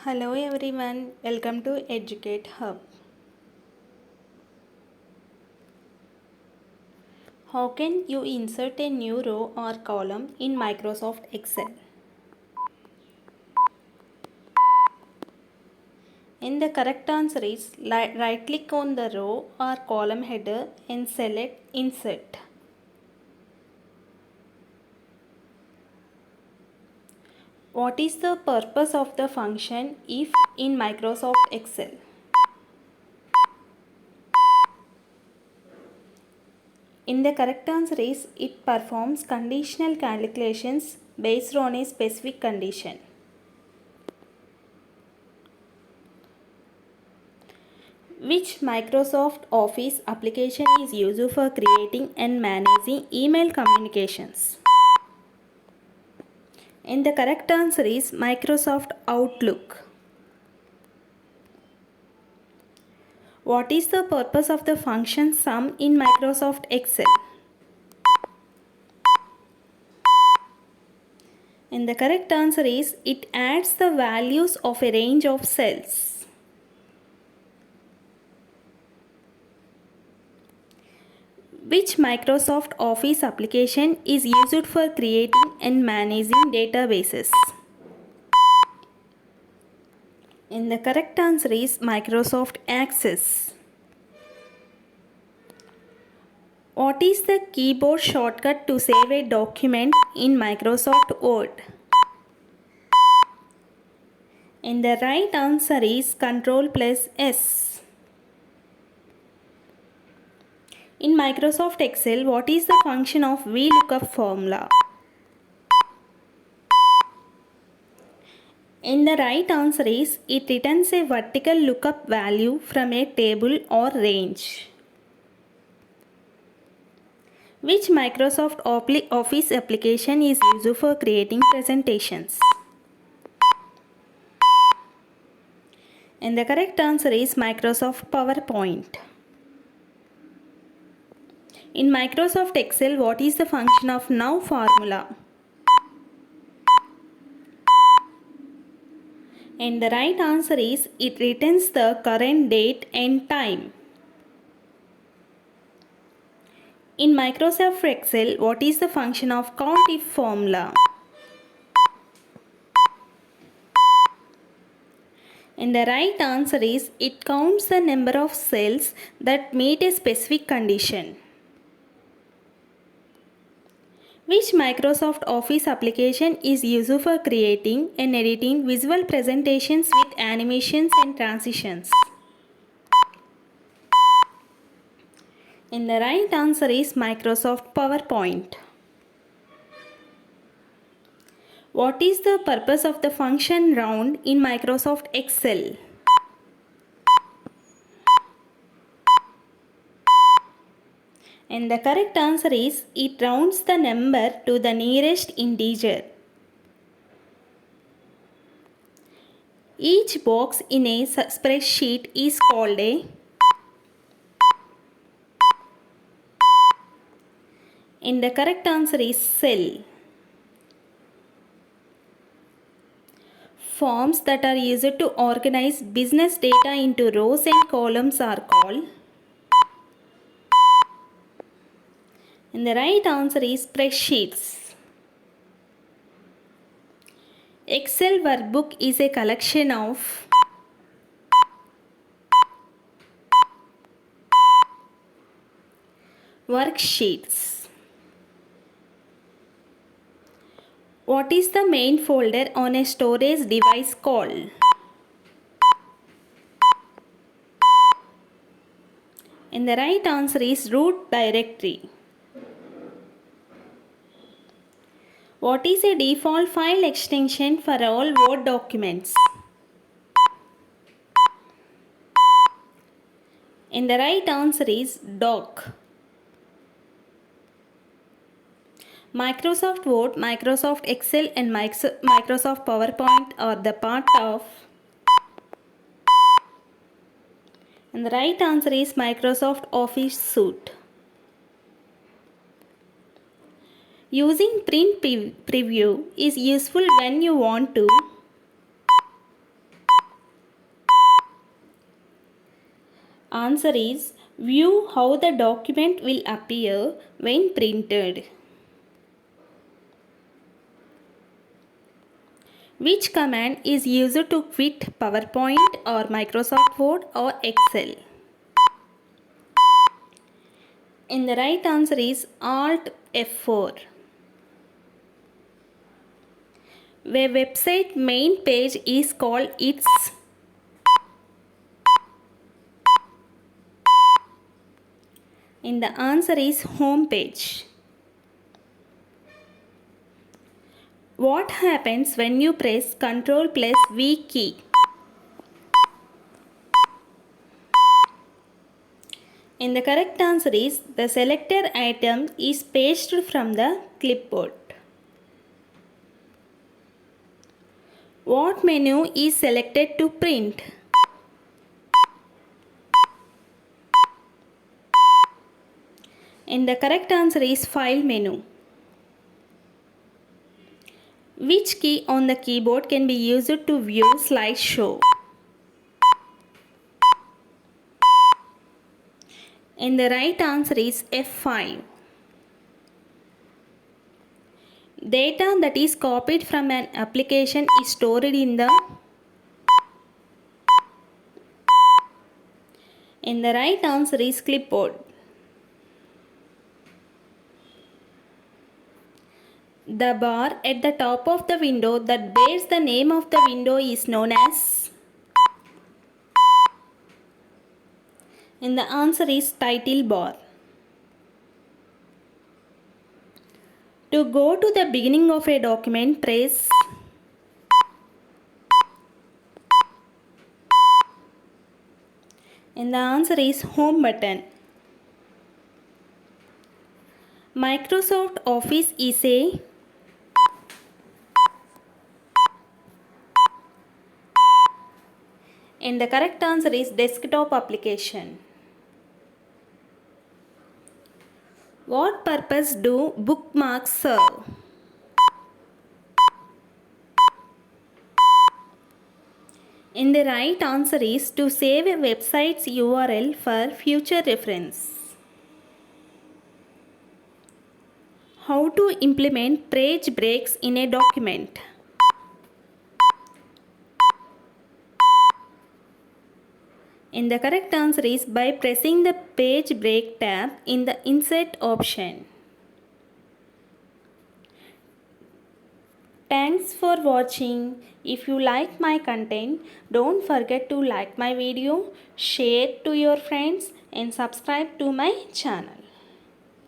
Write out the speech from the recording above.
Hello everyone, welcome to Educate Hub. How can you insert a new row or column in Microsoft Excel? And the correct answer is right click on the row or column header and select Insert. What is the purpose of the function if in Microsoft Excel? In the correct answer is it performs conditional calculations based on a specific condition. Which Microsoft Office application is used for creating and managing email communications? And the correct answer is Microsoft Outlook. What is the purpose of the function sum in Microsoft Excel? And the correct answer is it adds the values of a range of cells. Which Microsoft Office application is used for creating and managing databases? And the correct answer is Microsoft Access. What is the keyboard shortcut to save a document in Microsoft Word? And the right answer is Ctrl plus S. In Microsoft Excel, what is the function of VLOOKUP formula? And the right answer is it returns a vertical lookup value from a table or range. Which Microsoft Office application is used for creating presentations? And the correct answer is Microsoft PowerPoint. In Microsoft Excel, what is the function of now formula? And the right answer is it returns the current date and time. In Microsoft Excel, what is the function of COUNTIF formula? And the right answer is it counts the number of cells that meet a specific condition. Which Microsoft Office application is used for creating and editing visual presentations with animations and transitions? And the right answer is Microsoft PowerPoint. What is the purpose of the function round in Microsoft Excel? And the correct answer is it rounds the number to the nearest integer. Each box in a spreadsheet is called a and the correct answer is cell. Forms that are used to organize business data into rows and columns are called. And the right answer is spreadsheets. Excel workbook is a collection of worksheets. What is the main folder on a storage device called? And the right answer is root directory. What is a default file extension for all Word documents? And the right answer is doc. Microsoft Word, Microsoft Excel and Microsoft PowerPoint are the part of. And the right answer is Microsoft Office Suite. Using print preview is useful when you want to Answer is view how the document will appear when printed. Which command is used to quit PowerPoint or Microsoft Word or Excel? And the right answer is Alt F4. A website main page is called its. And the answer is home page. What happens when you press Ctrl plus V key? And the correct answer is the selected item is pasted from the clipboard. What menu is selected to print? And the correct answer is File menu. Which key on the keyboard can be used to view slideshow? And the right answer is F5. Data that is copied from an application is stored in the. And the right answer is clipboard. The bar at the top of the window that bears the name of the window is known as. And the answer is title bar. To go to the beginning of a document, press. And the answer is home button. Microsoft Office is a. And the correct answer is desktop application. What purpose do bookmarks serve? And the right answer is to save a website's URL for future reference. How to implement page breaks in a document? And the correct answer is by pressing the page break tab in the insert option. Thanks for watching. If you like my content, don't forget to like my video, share to your friends and subscribe to my channel.